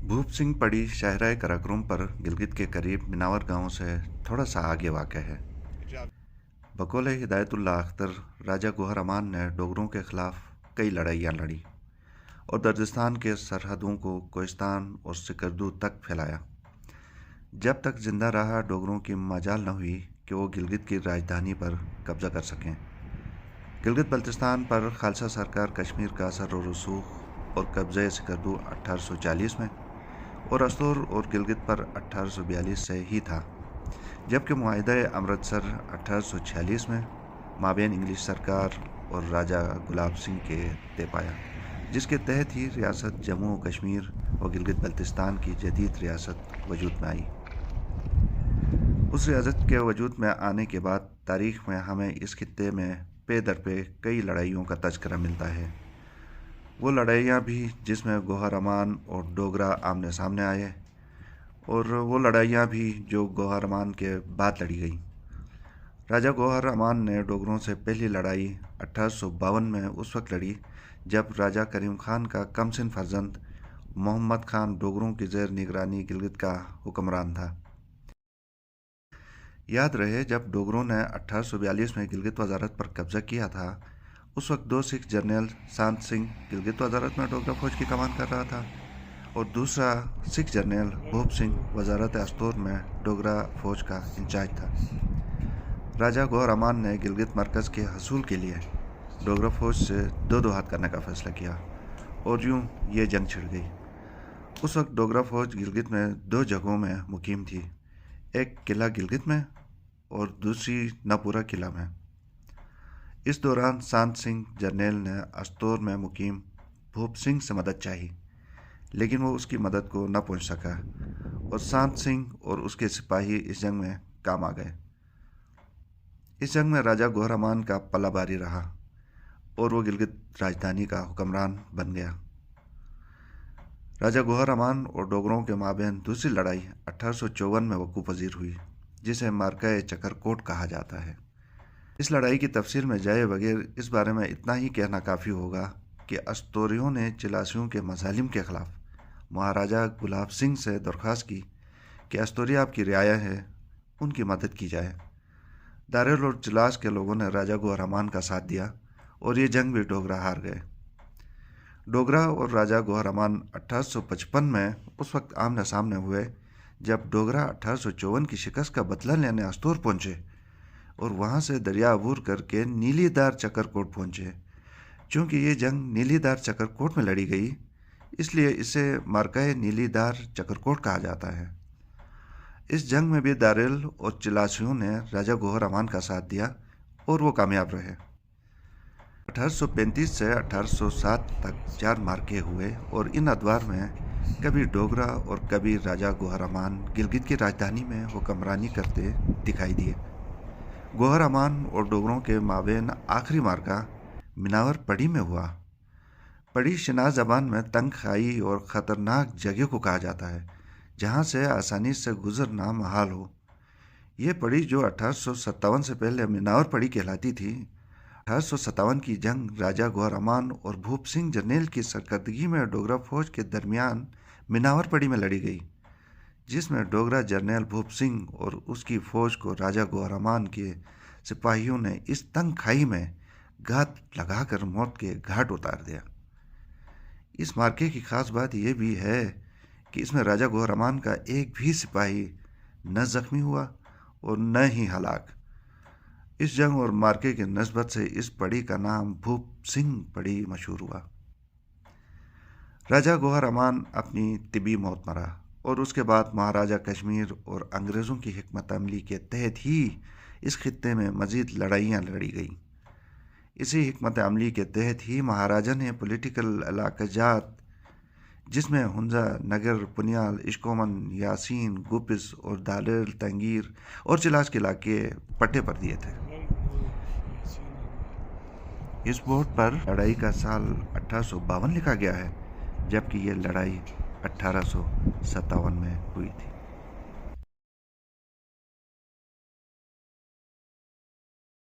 भूप सिंह पड़ी शाहराह कराकोरम पर गिलगित के करीब मिनावर गांव से थोड़ा सा आगे वाक़ है। बकौल हिदायतुल्लाह अख्तर राजा गौहर अमान ने डोगरों के खिलाफ कई लड़ाइयाँ लड़ी और दर्जिस्तान के सरहदों को कोहिस्तान और सिकरदू तक फैलाया। जब तक जिंदा रहा डोगरों की मजाल न हुई कि वो गिलगित की राजधानी पर कब्जा कर सकें। गिलगित बल्तिस्तान पर खालसा सरकार कश्मीर का असर और रसूख और कब्ज़े सिकरदू 1840 में और अस्तूर और गिलगित पर 1842 से ही था, जबकि मुआहिदा अमृतसर 1846 में माबेन इंग्लिश सरकार और राजा गुलाब सिंह के तय पाया, जिसके तहत ही रियासत जम्मू और कश्मीर और गिलगित बल्तिस्तान की जदीद रियासत वजूद में आई। उस रियासत के वजूद में आने के बाद तारीख़ में हमें इस खित्ते में पे दर पे कई लड़ाइयों का तज़किरा मिलता है। वो लड़ाइयाँ भी जिसमें गौहर अमान और डोगरा आमने सामने आए, और वो लड़ाइयाँ भी जो गौहर अमान के बाद लड़ी गई। राजा गौहर अमान ने डोगरों से पहली लड़ाई 1852 में उस वक्त लड़ी जब राजा करीम खान का कमसिन फर्जंद मोहम्मद खान डोगरों की ज़ेर निगरानी गिलगित का हुक्मरान था। याद रहे, जब डोगरों ने 1842 में गिलगित वजारत पर कब्ज़ा किया था, उस वक्त दो सिख जर्नल सांत सिंह गिलगित वजारत में डोगरा फौज की कमान कर रहा था और दूसरा सिख जर्नल भूप सिंह वजारत अस्तूर में डोगरा फौज का इंचार्ज था। राजा गौहर अमान ने गिलगित मरकज़ के हसूल के लिए डोगरा फौज से दो हाथ करने का फ़ैसला किया और यूँ ये जंग छिड़ गई। उस वक्त डोगरा फौज गिलगित में दो जगहों में मुकीम थी, एक किला गिलगित में और दूसरी नापुरा किला में। इस दौरान सांत सिंह जर्नैल ने अस्तूर में मुकीम भूप सिंह से मदद चाही, लेकिन वो उसकी मदद को न पहुंच सका और सांत सिंह और उसके सिपाही इस जंग में काम आ गए। इस जंग में राजा गौहर अमान का पल्ला भारी रहा और वो गिलगित राजधानी का हुक्मरान बन गया। राजा गौहर अमान और डोगरों के माबेन दूसरी लड़ाई 1854 में वकूफ़ पजीर हुई, जिसे मार्का चकरकोट कहा जाता है। इस लड़ाई की तफसील में जाए बगैर इस बारे में इतना ही कहना काफ़ी होगा कि अस्तोरियों ने चिलासियों के मज़ालिम के ख़िलाफ़ महाराजा गुलाब सिंह से दरख्वास्त की कि अस्तोरी आपकी रियाया है, उनकी मदद की जाए। दारेल और चिलास के लोगों ने राजा गौहर अमान का साथ दिया और ये जंग भी डोगरा हार गए। डोगरा और राजा गौहर अमान 1855 में उस वक्त आमने सामने हुए जब डोगरा 1854 की शिकस्त का बदला लेने अस्तूर पहुँचे और वहाँ से दरिया अबूर करके नीलीदार चकरकोट पहुँचे। चूँकि ये जंग नीलीदार चकरकोट में लड़ी गई, इसलिए इसे मार्काए नीलीदार चकरकोट कहा जाता है। इस जंग में भी दारेल और चिलासियों ने राजा गौहर अमान का साथ दिया और वो कामयाब रहे। 1835 से 1807 तक 4 मार्के हुए और इन अदवार में कभी डोगरा और कभी राजा गौहर अमान गिलगित की राजधानी में हुक्मरानी करते दिखाई दिए। गौहर अमान और डोगरों के माबेन आखिरी मार्का मिनावर पड़ी में हुआ। पड़ी शिनाज़ ज़बान में तंग खाई और ख़तरनाक जगह को कहा जाता है, जहाँ से आसानी से गुजरना महाल हो। ये पड़ी जो 1857 से पहले मिनावर पड़ी कहलाती थी, 1857 की जंग राजा गौहर अमान और भूप सिंह जर्नैल की सरकर्दगी में डोगरा फौज के दरमियान मिनावर पड़ी में लड़ी गई, जिसमें डोगरा जर्नैल भूप सिंह और उसकी फ़ौज को राजा गौहर अमान के सिपाहियों ने इस तंग खाई में घात लगाकर मौत के घाट उतार दिया। इस मार्के की ख़ास बात यह भी है कि इसमें राजा गौहर अमान का एक भी सिपाही न ज़ख्मी हुआ और न ही हलाक। इस जंग और मार्के की नस्बत से इस पड़ी का नाम भूप सिंह पड़ी मशहूर हुआ। राजा गौहर अमान अपनी तिबी मौत मरा और उसके बाद महाराजा कश्मीर और अंग्रेज़ों की हिकमत अमली के तहत ही इस खित्ते में मज़ीद लड़ाइयाँ लड़ी गईं। इसी हिकमत अमली के तहत ही महाराजा ने पॉलिटिकल इलाक़ाजात, जिसमें हुंजा, नगर, पुनियाल, इश्कोमन, यासीन, गुपिस और दालेर, तंगीर और चिलास के इलाके पट्टे पर दिए थे। इस बोर्ड पर लड़ाई का साल 1852 लिखा गया है, जबकि ये लड़ाई 1857 में हुई थी।